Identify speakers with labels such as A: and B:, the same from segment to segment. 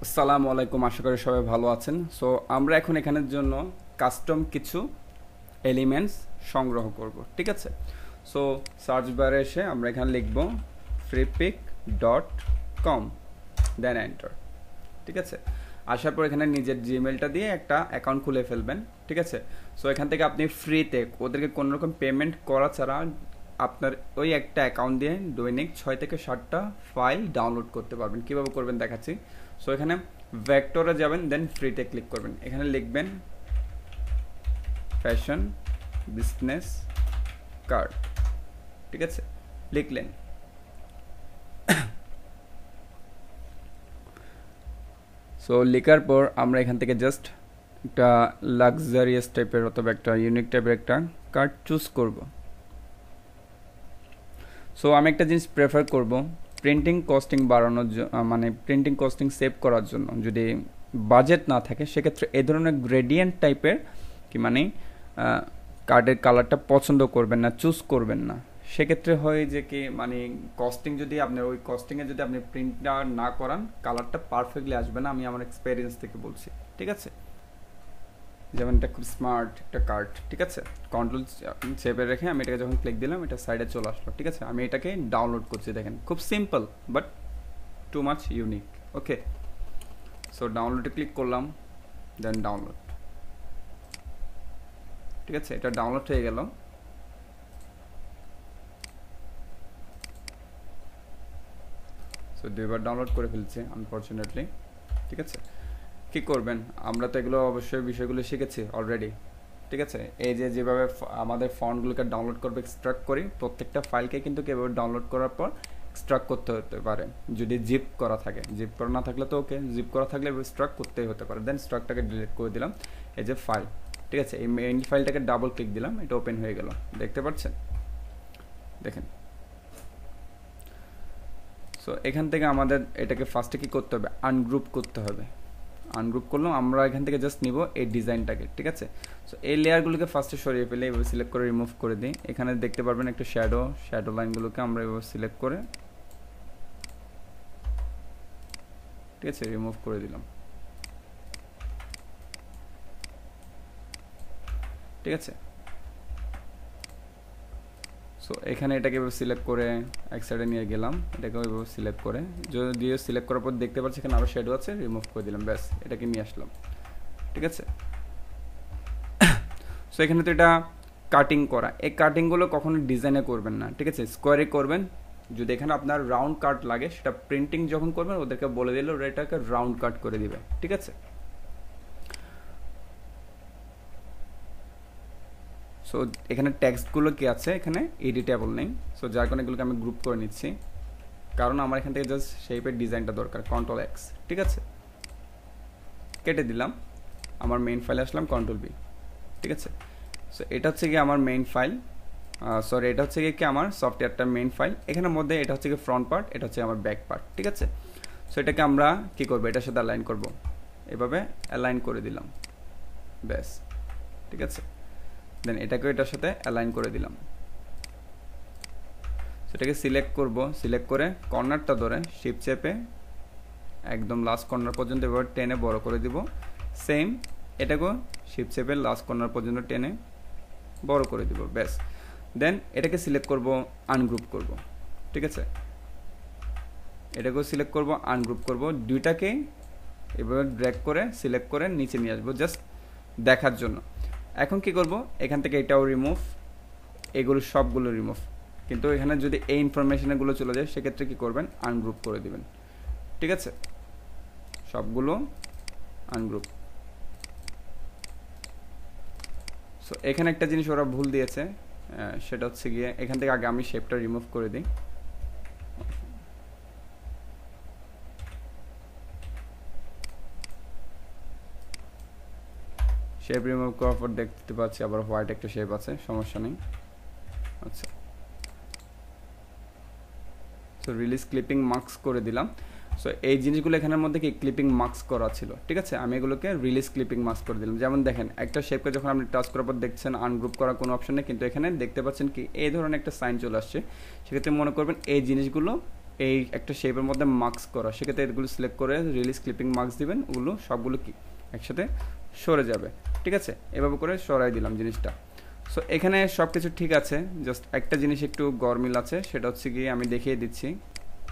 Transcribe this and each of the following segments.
A: আসসালামু আলাইকুম, আশা করি সবাই ভালো আছেন। সো আমরা এখন এখানের জন্য কাস্টম কিছু এলিমেন্টস সংগ্রহ করব, ঠিক আছে। সো সার্চ বারে এসে আমরা এখানে লিখব freepik.com, দেন এন্টার, ঠিক আছে। আসার পর এখানে নিজের জিমেলটা দিয়ে একটা অ্যাকাউন্ট খুলে ফেলবেন, ঠিক আছে। সো এখান থেকে আপনি ফ্রিতে ওদেরকে কোনো রকম পেমেন্ট করা ছাড়া আপনার ওই একটা অ্যাকাউন্ট দিয়ে দৈনিক 6 থেকে 7টা ফাইল ডাউনলোড করতে পারবেন। কীভাবে করবেন দেখাচ্ছি। সো এখানে ভেক্টরে যাবেন, দেন ফ্রিতে ক্লিক করবেন। এখানে লিখবেন ফ্যাশন বিজনেস কার্ড, ঠিক আছে, লিখলেন। সো লেখার পর আমরা এখান থেকে জাস্ট একটা লাক্সারিয়াস টাইপের অথবা একটা ইউনিক টাইপের একটা কার্ড চুজ করব। সো আমি একটা জিনিস প্রেফার করব, প্রিন্টিং কস্টিং বাড়ানোর মানে প্রিন্টিং কস্টিং সেভ করার জন্য যদি বাজেট না থাকে সেক্ষেত্রে এই ধরনের গ্রেডিয়েন্ট টাইপের কি মানে কার্ডের কালারটা পছন্দ করবেন না, চুজ করবেন না। সেক্ষেত্রে হয় যে কি মানে কস্টিং যদি আপনি ওই কস্টিংয়ে যদি আপনি প্রিন্টটা না করান কালারটা পারফেক্টলি আসবে না, আমি আমার এক্সপিরিয়েন্স থেকে বলছি, ঠিক আছে। যেমন এটা খুব স্মার্ট একটা কার্ড, ঠিক আছে। কন্ট্রোল চেপে রেখে আমি এটাকে যখন ক্লিক দিলাম এটা সাইডে চলে আসলো, ঠিক আছে। আমি এটাকে ডাউনলোড করছি, দেখেন খুব simple but too much unique. Okay, so ডাউনলোডে ক্লিক করলাম, দেন ডাউনলোড, ঠিক আছে। এটা ডাউনলোড হয়ে গেল। সো দুইবার ডাউনলোড করে ফেলছি আনফরচুনেটলি, ঠিক আছে। কি করবেন, আমরা তো এগুলো অবশ্যই বিষয়গুলো শিখেছি অলরেডি, ঠিক আছে। এই যে যেভাবে আমাদের ফন্টগুলোকে ডাউনলোড করবে এক্সট্রাক্ট করি, প্রত্যেকটা ফাইলকে কিন্তু কীভাবে ডাউনলোড করার পর এক্সট্রাক্ট করতে হতে পারে যদি জিপ করা থাকে। জিপ করা না থাকলে তো ওকে, জিপ করা থাকলে এক্সট্রাক্ট করতেই হতে পারে। দেন স্ট্রাকটাকে ডিলিট করে দিলাম। এই যে ফাইল, ঠিক আছে, এই মেইন ফাইলটাকে ডাবল ক্লিক দিলাম, এটা ওপেন হয়ে গেল, দেখতে পাচ্ছেন, দেখেন। সো এখান থেকে আমাদের এটাকে ফার্স্টে কি করতে হবে, আনগ্রুপ করতে হবে। আনগ্রুপ করলাম, আমরা এখান থেকে জাস্ট নিব এই ডিজাইনটাকে, ঠিক আছে। সো এই লেয়ারগুলোকে ফার্স্টে সরিয়ে ফেলে এভাবে সিলেক্ট করে রিমুভ করে দিই। এখানে দেখতে পারবেন একটা শ্যাডো লাইনগুলোকে আমরা এভাবে সিলেক্ট করে, ঠিক আছে, রিমুভ করে দিলাম, ঠিক আছে। সো এখানে এটাকে এভাবে সিলেক্ট করে এক সাইডে নিয়ে গেলাম, এটাকে ওইভাবে সিলেক্ট করে, যদিও সিলেক্ট করার পর দেখতে পাচ্ছি এখানে আরও শ্যাডো আছে, রিমুভ করে দিলাম, ব্যাস এটাকে নিয়ে আসলাম, ঠিক আছে। সো এখানে তো এটা কাটিং করা, এই কাটিংগুলো কখনো ডিজাইনে করবেন না, ঠিক আছে, স্কোয়ারে করবেন। যদি এখানে আপনার রাউন্ড কাট লাগে সেটা প্রিন্টিং যখন করবেন ওদেরকে বলে দিলে ওরা এটাকে রাউন্ড কাট করে দিবে, ঠিক আছে। সো এখানে টেক্সটগুলো কি আছে, এখানে এডিটেবল নেই। সো যার কারণে এগুলোকে আমি গ্রুপ করে নিচ্ছি, কারণ আমার এখান থেকে জাস্ট শেপের ডিজাইনটা দরকার। কন্ট্রোল এক্স, ঠিক আছে, কেটে দিলাম। আমার মেইন ফাইলে আসলাম, কন্ট্রোল বি, ঠিক আছে। সো এটা হচ্ছে কি আমার মেইন ফাইল, সরি এটা হচ্ছে কি আমার সফটওয়্যারটার মেইন ফাইল। এখানের মধ্যে এটা হচ্ছে কি ফ্রন্ট পার্ট, এটা হচ্ছে আমার ব্যাক পার্ট, ঠিক আছে। সো এটাকে আমরা কি করব, এটার সাথে অ্যালাইন করব, এভাবে অ্যালাইন করে দিলাম, ব্যাস, ঠিক আছে। দেন এটাকে এটার সাথে অ্যালাইন করে দিলাম। সেটাকে সিলেক্ট করব, সিলেক্ট করে কর্নারটা ধরে শিফট চেপে একদম লাস্ট কর্নার পর্যন্ত এবার টেনে বড় করে দিব। সেম এটাকেও শিফট চেপে লাস্ট কর্নার পর্যন্ত টেনে বড় করে দিব, ব্যাস। দেন এটাকে সিলেক্ট করব, আনগ্রুপ করব, ঠিক আছে। এটাকেও সিলেক্ট করব, আনগ্রুপ করব, দুইটাকে এভাবে ড্র্যাগ করে সিলেক্ট করে নিচে নিয়ে আসবো জাস্ট দেখার জন্য। এখন কি করব, এখান থেকে এটাও রিমুভ, এগুলো সবগুলো রিমুভ। কিন্তু এখানে যদি এই ইনফরমেশনগুলো চলে যায় সেক্ষেত্রে কি করবেন, আনগ্রুপ করে দিবেন, ঠিক আছে, সবগুলো আনগ্রুপ। সো এখানে একটা জিনিস ওরা ভুল দিয়েছে, সেটা হচ্ছে গিয়ে এখান থেকে আগে আমি শেপটা রিমুভ করে দিই। শেপ রিমুভ করার পর দেখতে পাচ্ছি আবার হোয়াইট একটা শেপ আছে, সমস্যা নেই, আচ্ছা। সো রিলিজ ক্লিপিং মার্কস করে দিলাম। সো এই জিনিসগুলো এখানের মধ্যে কি ক্লিপিং মার্কস করা ছিল, ঠিক আছে। আমি এগুলোকে রিলিজ ক্লিপিং মার্কস করে দিলাম। যেমন দেখেন একটা শেপকে যখন আপনি টাচ করার পর দেখছেন আনগ্রুপ করা কোনো অপশন নেই, কিন্তু এখানে দেখতে পাচ্ছেন কি এই ধরনের একটা সাইন চলে আসছে। সেক্ষেত্রে মনে করবেন এই জিনিসগুলো এই একটা শেপের মধ্যে মার্কস করা, সেক্ষেত্রে এগুলো সিলেক্ট করে রিলিজ ক্লিপিং মার্কস দিবেন, ওগুলো সবগুলো কি একসাথে সরে যাবে। ঠিক আছে, এভাবে করে সরাই দিলাম জিনিসটা। সো এখানে সব কিছু ঠিক আছে, জাস্ট একটা জিনিস একটু গরমিল আছে, সেটা হচ্ছে কি আমি দেখিয়ে দিচ্ছি।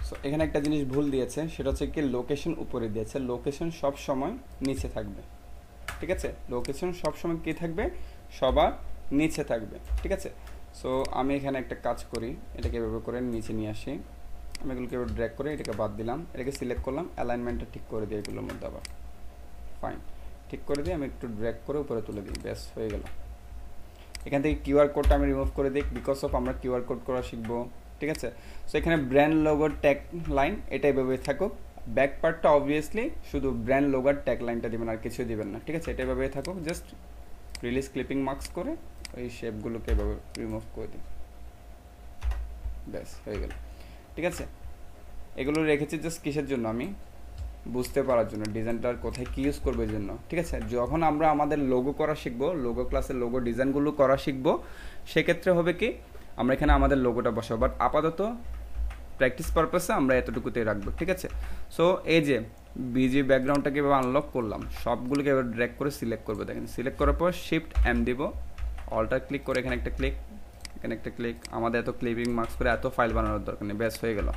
A: সো এখানে একটা জিনিস ভুল দিয়েছে, সেটা হচ্ছে কি লোকেশন উপরে দিয়েছে, লোকেশন সব সময় নিচে থাকবে। ঠিক আছে, লোকেশন সব সময় কি থাকবে, সবার নিচে থাকবে। ঠিক আছে, সো আমি এখানে একটা কাজ করি, এটাকে এভাবে করে নিচে নিয়ে আসি, আমি এগুলোকে এবার ড্র্যাগ করে এটাকে বাদ দিলাম, এটাকে সিলেক্ট করলাম, অ্যালাইনমেন্টটা ঠিক করে দিই এগুলোর মধ্যে, আবার ফাইন ঠিক করে দিই, আমি একটু ড্র্যাগ করে উপরে তুলে দিই, ব্যাস হয়ে গেল। এখান থেকে কিউআর কোডটা আমি রিমুভ করে দিই, বিকজ অফ আমরা কিউআর কোড করা শিখবো। ঠিক আছে, সো এখানে ব্র্যান্ড লোগোর ট্যাগ লাইন এটা এভাবে থাকুক, ব্যাক পার্টটা অবভিয়াসলি শুধু ব্র্যান্ড লোগোর ট্যাগ লাইনটা দিবেন, আর কিছু দিবেন না। ঠিক আছে, এটা এভাবে থাকুক, জাস্ট রিলিজ ক্লিপিং মার্কস করে ওই শেপগুলোকে এভাবে রিমুভ করে দিই, ব্যাস হয়ে গেল। ঠিক আছে, এগুলো রেখেছি জাস্ট কিসের জন্য, আমি বুঝতে পারার জন্য, ডিজাইনটার কোথায় কী ইউজ করবো এই জন্য। ঠিক আছে, যখন আমরা আমাদের লোগো করা শিখবো, লোগো ক্লাসের লোগো ডিজাইনগুলো করা শিখবো, সেক্ষেত্রে হবে কি আমরা এখানে আমাদের লোগোটা বসাবো, বাট আপাতত প্র্যাকটিস পারপাসে আমরা এতটুকুতেই রাখবো। ঠিক আছে, সো এই যে বিজি ব্যাকগ্রাউন্ডটাকে এভাবে আনলক করলাম, সবগুলোকে এবার ড্র্যাগ করে সিলেক্ট করবো। দেখেন সিলেক্ট করার পর শিফট এম দিব, অল্টার ক্লিক করে এখানে একটা ক্লিক, এখানে একটা ক্লিক, আমাদের এত ক্লিপিং মার্কস করে এত ফাইল বানানোর দরকার নেই, ব্যাস হয়ে গেল।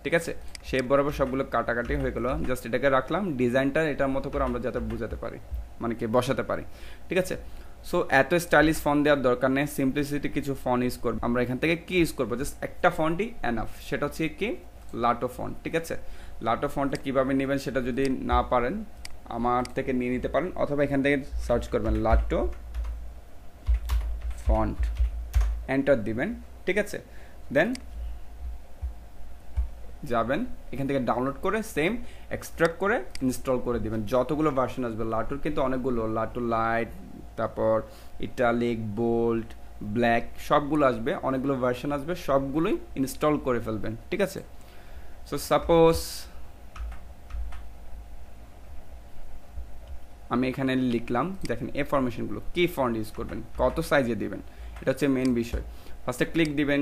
A: ঠিক আছে, শেপ বরাবর সবগুলো কাটাকাটি হয়ে গেল, জাস্ট এটাকে রাখলাম, ডিজাইনটা এটার মতো করে আমরা যাতে বোঝাতে পারি, মানে কি বসাতে পারি। ঠিক আছে, সো এত স্টাইলিশ ফন্ট দেওয়ার দরকার নেই, সিম্পলিসিটি কিছু ফন্ট ইউজ করবো আমরা। এখান থেকে কি ইউজ করবো, জাস্ট একটা ফন্টই এনাফ, সেটা হচ্ছে কি লাটো ফন্ট। ঠিক আছে, লাটো ফন্টটা কীভাবে নেবেন সেটা যদি না পারেন আমার থেকে নিয়ে নিতে পারেন, অথবা এখান থেকে সার্চ করবেন লাটো ফন্ট, এন্টার দিবেন। ঠিক আছে, দেন যাবেন এখান থেকে ডাউনলোড করে সেম এক্সট্রাক্ট করে ইনস্টল করে দিবেন। যতগুলো ভার্সন আসবে লাটুর, কিন্তু অনেকগুলো, লাটু লাইট, তারপর ইটালিক, বোল্ড, ব্ল্যাক, সবগুলো আসবে, অনেকগুলো ভার্সন আসবে, সবগুলোই ইনস্টল করে ফেলবেন। ঠিক আছে, সো সাপোজ আমি এখানে লিখলাম, দেখেন এই ফরমেশনগুলো কি ফন্ট ইউজ করবেন, কত সাইজে দিবেন, এটা হচ্ছে মেন বিষয়। ফার্স্টে ক্লিক দিবেন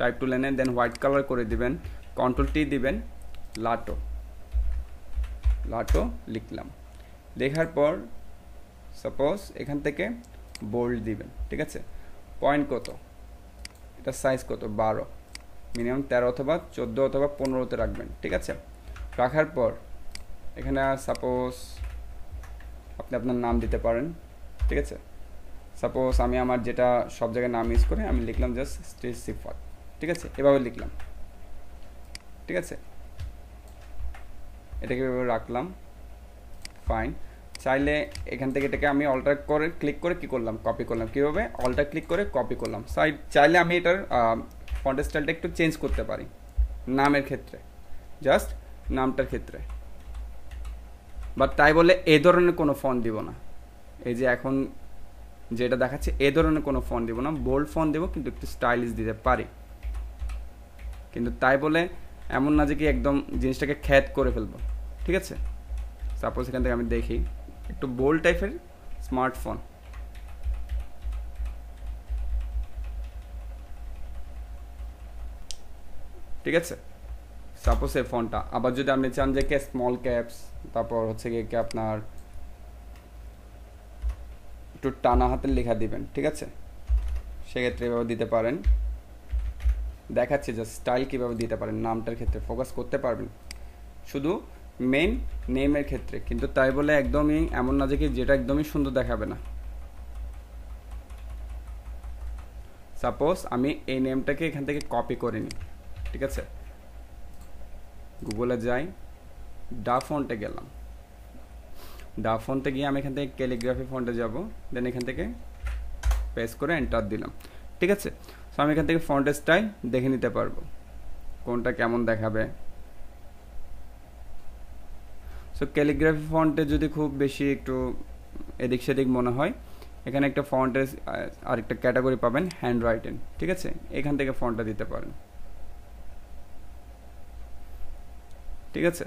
A: টাইপ টু লাইনে, দেন হোয়াইট কালার করে দিবেন, কন্ট্রোল টি দিবেন, লাটো, লাটো লিখলাম, লেখার পর সাপোজ এখান থেকে বোল্ড দিবেন। ঠিক আছে, পয়েন্ট কত, এটা সাইজ কত, 12, মিনিমাম 13 অথবা 14 অথবা 15তে রাখবেন। ঠিক আছে, রাখার পর এখানে সাপোজ আপনি আপনার নাম দিতে পারেন। ঠিক আছে, সাপোজ আমি আমার যেটা সব জায়গায় নাম ইউজ করে আমি লিখলাম জাস্ট স্টেজ সিফাত। ঠিক আছে, এভাবে লিখলাম। ঠিক আছে, এটাকে এভাবে রাখলাম, ফাইন। চাইলে এখান থেকে এটাকে আমি অল্টার করে ক্লিক করে কি করলাম, কপি করলাম। কীভাবে, অল্টার ক্লিক করে কপি করলাম। চাইলে আমি এটার ফন্ট স্টাইলটা একটু চেঞ্জ করতে পারি নামের ক্ষেত্রে, জাস্ট নামটার ক্ষেত্রে, বাট তাই বলে এ ধরনের কোনো ফন্ট দিব না, এই যে এখন যেটা দেখাচ্ছে এ ধরনের কোনো ফন্ট দিব না, বোল্ড ফন্ট দেবো, কিন্তু একটু স্টাইলিশ দিতে পারি, কিন্তু তাই বলে এমন না যে কি একদম জিনিসটাকে খ্যাত করে ফেলবো। ঠিক আছে, সাপোজ এখান থেকে আমি দেখি একটু বোল্ড টাইপের স্মার্টফোন, ঠিক আছে, সাপোজ এই ফন্টটা। আবার যদি আপনি চান যে কে স্মল ক্যাপস, তারপর হচ্ছে কি আপনার একটু টানা হাতের লেখা দিবেন। ঠিক আছে, সেক্ষেত্রে এভাবে দিতে পারেন, দেখাচ্ছে যে স্টাইল কীভাবে দিতে পারেন, নামটার ক্ষেত্রে ফোকাস করতে পারবেন শুধু মেইন নেমের ক্ষেত্রে, কিন্তু তাই বলে একদমই এমন না যে কি যেটা একদমই সুন্দর দেখাবে না। সাপোজ আমি এই নেমটাকে এখান থেকে কপি করে নিই। ঠিক আছে, গুগলে যাই, ডা ফন্টে গেলাম, ডা ফন্টে গিয়ে আমি এখান থেকে ক্যালিগ্রাফি ফন্টে যাব, দেন এখান থেকে পেস্ট করে এন্টার দিলাম। ঠিক আছে, সো আমি এখান থেকে ফন্টের স্টাইল দেখে নিতে পারবো কোনটা কেমন দেখাবে। সো ক্যালিগ্রাফি ফন্টে যদি খুব বেশি একটু এদিক সেদিক মনে হয়, এখানে একটা ফন্টের আরেকটা ক্যাটাগরি পাবেন হ্যান্ড রাইটেন। ঠিক আছে, এখান থেকে ফন্টটা দিতে পারেন। ঠিক আছে,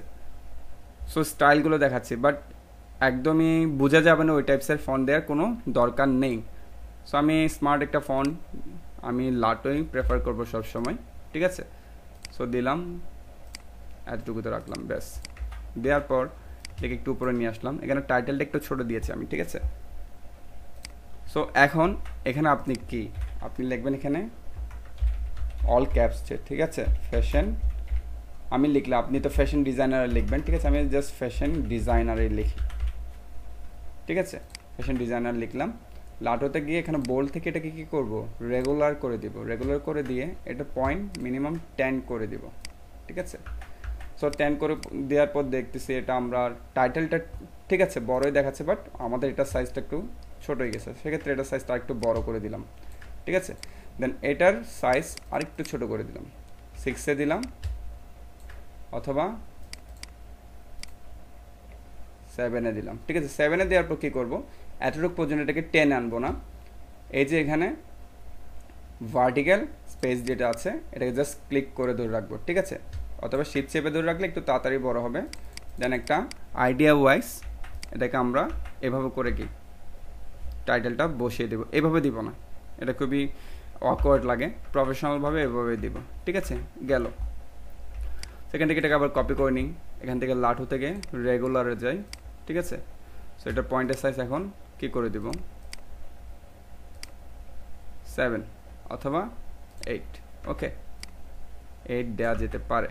A: সো স্টাইলগুলো দেখাচ্ছি, বাট একদমই বোঝা যাবে না ওই টাইপসের ফন্ট দেওয়ার কোনো দরকার নেই। সো আমি স্মার্ট একটা ফন্ট, আমি লাটোই প্রেফার করবো সবসময়। ঠিক আছে, সো দিলাম, এতটুকুতে রাখলাম, ব্যাস। দেওয়ার পর এটাকে একটু উপরে নিয়ে আসলাম, এখানে টাইটেলটা একটু ছোট দিয়েছি আমি, ঠিক আছে। সো এখন এখানে আপনি কি আপনি লিখবেন এখানে অল ক্যাপসে, ঠিক আছে, ফ্যাশন আমি লিখলাম, আপনি তো ফ্যাশন ডিজাইনারে লিখবেন, ঠিক আছে, আমি জাস্ট ফ্যাশন ডিজাইনারে লিখি, ঠিক আছে, ফ্যাশন ডিজাইনার লিখলাম। লাটোতে গিয়ে এখানে বোল্ড থেকে এটাকে কী করব, রেগুলার করে দিব, রেগুলার করে দিয়ে এটা পয়েন্ট মিনিমাম 10 করে দিব, ঠিক আছে। সো 10 করে দেওয়ার পর দেখতেছি এটা আমরা টাইটেলটা ঠিক আছে বড়ই দেখাচ্ছে, বাট আমাদের এটার সাইজটা একটু ছোট হয়ে গেছে, সেক্ষেত্রে এটার সাইজটা একটু বড় করে দিলাম, ঠিক আছে। দেন এটার সাইজ আরেকটু ছোট করে দিলাম, 6-এ দিলাম অথবা 7-এ দিলাম, ঠিক আছে। 7-এ দেওয়ার পর কী করবো, এতটুকু পর্যন্ত এটাকে 10 আনবো না, এই যে এখানে ভার্টিক্যাল স্পেস যেটা আছে এটাকে জাস্ট ক্লিক করে ধরে রাখবো, ঠিক আছে, অথবা শিফট চেপে ধরে রাখলে একটু তাড়াতাড়ি বড় হবে। দেন একটা আইডিয়া ওয়াইজ এটাকে আমরা এভাবে করে কি টাইটেলটা বসিয়ে দেবো, এভাবে দিব না, এটা খুবই অকওয়ার্ড লাগে, প্রফেশনালভাবে এভাবে দিব, ঠিক আছে। গেল, সেখান থেকে এটাকে আবার কপি করে নিই, এখান থেকে লাঠু থেকে রেগুলারে যাই, ঠিক আছে। সো এটার পয়েন্টের সাইজ এখন কি করে দিব, 7 অথবা 8, ওকে, 8 দেওয়া যেতে পারে।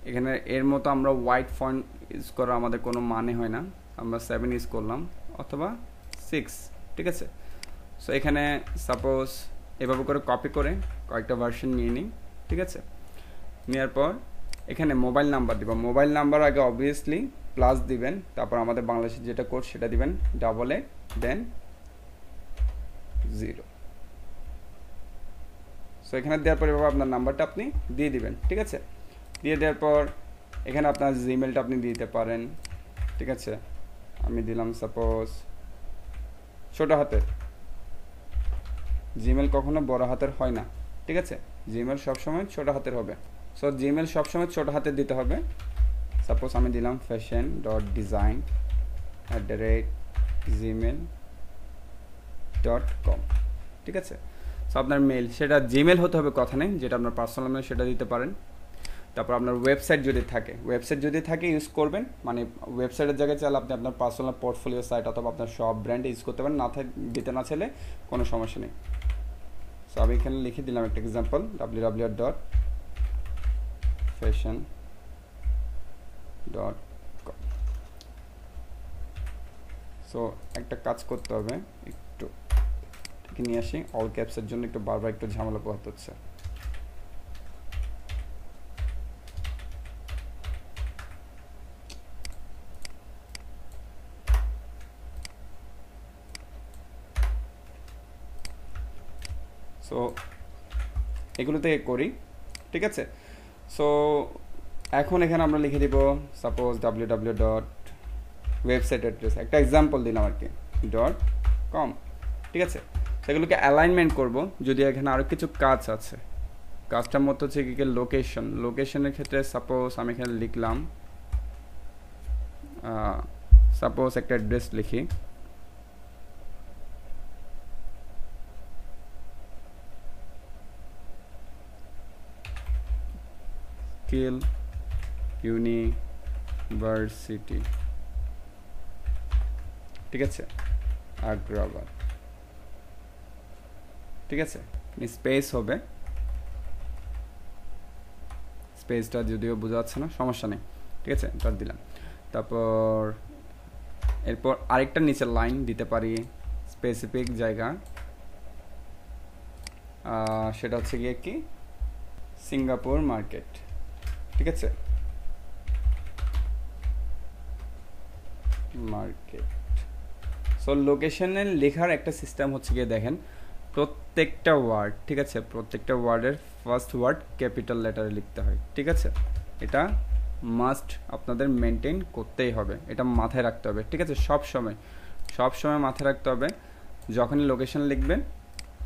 A: এখানে এর মতো আমরা হোয়াইট ফন্ট ইউজ করা আমাদের কোনো মানে হয় না, আমরা 7 ইউজ করলাম অথবা 6, ঠিক আছে। সো এখানে সাপোজ এভাবে করে কপি করে কয়েকটা ভার্সন নিয়ে নিই, ঠিক আছে। নেওয়ার পর এখানে মোবাইল নাম্বার দিব, মোবাইল নাম্বার আগে অবভিয়াসলি প্লাস দিবেন, তারপর আমাদের বাংলাদেশের যেটা কোড সেটা দিবেন 88 দেন 0। সো এখানে দেওয়ার পর এভাবে আপনার নাম্বারটা আপনি দিয়ে দিবেন, ঠিক আছে। দিয়ে দেওয়ার পর এখানে আপনার জিমেলটা আপনি দিতে পারেন, ঠিক আছে। আমি দিলাম সাপোজ ছোট হাতের, জিমেল কখনো বড় হাতের হয় না, ঠিক আছে, জিমেল সবসময় ছোট হাতের হবে। সো জিমেল সবসময় ছোট হাতের দিতে হবে। সাপোজ আমি দিলাম fashion.design@gmail.com, ঠিক আছে। সো আপনার মেল সেটা জিমেল হতে হবে কথা নেই, যেটা আপনার পার্সোনাল মেল সেটা দিতে পারেন। তারপর আপনার ওয়েবসাইট যদি থাকে ইউজ করবেন, মানে ওয়েবসাইটের জায়গায় চাইলে আপনি আপনার পার্সোনাল পোর্টফোলিও সাইট অথবা আপনার সব ব্র্যান্ডে ইউজ করতে পারেন, দিতে না চাইলে কোনো সমস্যা নেই। সো আমি এখানে লিখে দিলাম একটা এক্সাম্পল, www.fashion.com। সো একটা কাজ করতে হবে, একটু নিয়ে আসি, অল ক্যাপসের জন্য একটু বারবার একটু ঝামেলা পোহাতে হচ্ছে। সো এগুলো থেকে করি, ঠিক আছে। সো এখন এখানে আমরা লিখে দিব সাপোজ www.website অ্যাড্রেস, একটা এক্সাম্পল দিলাম আর কি .com, ঠিক আছে। সেগুলোকে অ্যালাইনমেন্ট করব, যদি এখানে আরও কিছু কাজ আছে, কাজটার মধ্যে হচ্ছে কি লোকেশনের ক্ষেত্রে সাপোজ আমি এখানে লিখলাম সাপোজ একটা অ্যাড্রেস লিখি, স্কিল ইউনিভার্সিটি, ঠিক আছে, আগ্রাবাদ, ঠিক আছে। স্পেস হবে, স্পেসটা যদিও বোঝা যাচ্ছে না, সমস্যা নেই, ঠিক আছে, এটা দিলাম। তারপর এরপর আরেকটা নিচের লাইন দিতে পারি স্পেসিফিক জায়গা, সেটা হচ্ছে গিয়ে কি সিঙ্গাপুর মার্কেট, ঠিক আছে, মার্কেট। সো লোকেশনের লেখার একটা সিস্টেম হচ্ছে গিয়ে দেখেন, প্রত্যেকটা ওয়ার্ড, ঠিক আছে, প্রত্যেকটা ওয়ার্ডের ফার্স্ট ওয়ার্ড ক্যাপিটাল লেটারে লিখতে হয়, ঠিক আছে। এটা মাস্ট আপনাদের মেনটেন করতেই হবে, এটা মাথায় রাখতে হবে, ঠিক আছে, সব সময় মাথায় রাখতে হবে। যখনই লোকেশন লিখবেন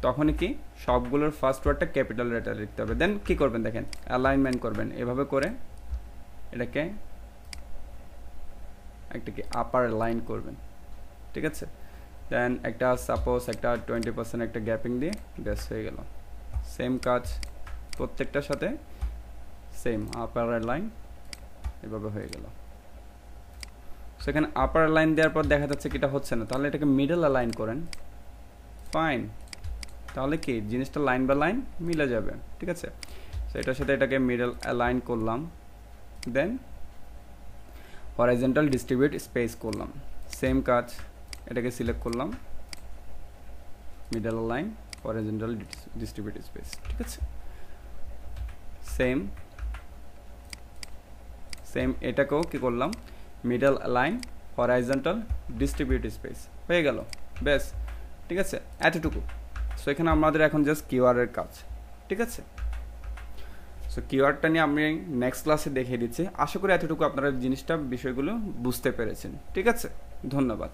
A: তখনই কি সবগুলোর ফার্স্ট ওয়ার্ডটা ক্যাপিটাল লেটারে লিখতে হবে। দেন কি করবেন দেখেন, অ্যালাইনমেন্ট করবেন এভাবে করে, এটাকে একটা কি আপার লাইন করবেন, ঠিক আছে। দেন একটা সাপোজ একটা 20% একটা গ্যাপিং দিয়ে ব্যাস হয়ে গেল। সেম কাজ প্রত্যেকটার সাথে সেম আপার লাইন এভাবে হয়ে গেল। সো এখানে আপার লাইন দেওয়ার পর দেখা যাচ্ছে কি এটা হচ্ছে না, তাহলে এটাকে মিডল অ্যালাইন করেন। ফাইন, তাহলে কি জিনিসটা লাইন বাই লাইন মিলে যাবে, ঠিক আছে। সো এটার সাথে এটাকে মিডল অ্যালাইন করলাম, দেন হরাইজন্টাল ডিস্ট্রিবিউট স্পেস করলাম, সেম কাজ, এটাকে সিলেক্ট করলাম, middle line horizontal distribute space, ঠিক আছে। সেম এটাকেও কি করলাম, middle line horizontal distribute space, হয়ে গেল, বেশ, ঠিক আছে, এতটুকু। সো এখানে আমাদের এখন জাস্ট কিওয়ার্ডের কাজ, ঠিক আছে। সো কিওয়ার্ডটা নিয়ে আমি নেক্সট ক্লাসে দেখিয়ে দিচ্ছি। আশা করি এতটুকু আপনারা জিনিসটা বিষয়গুলো বুঝতে পেরেছেন, ঠিক আছে। ধন্যবাদ।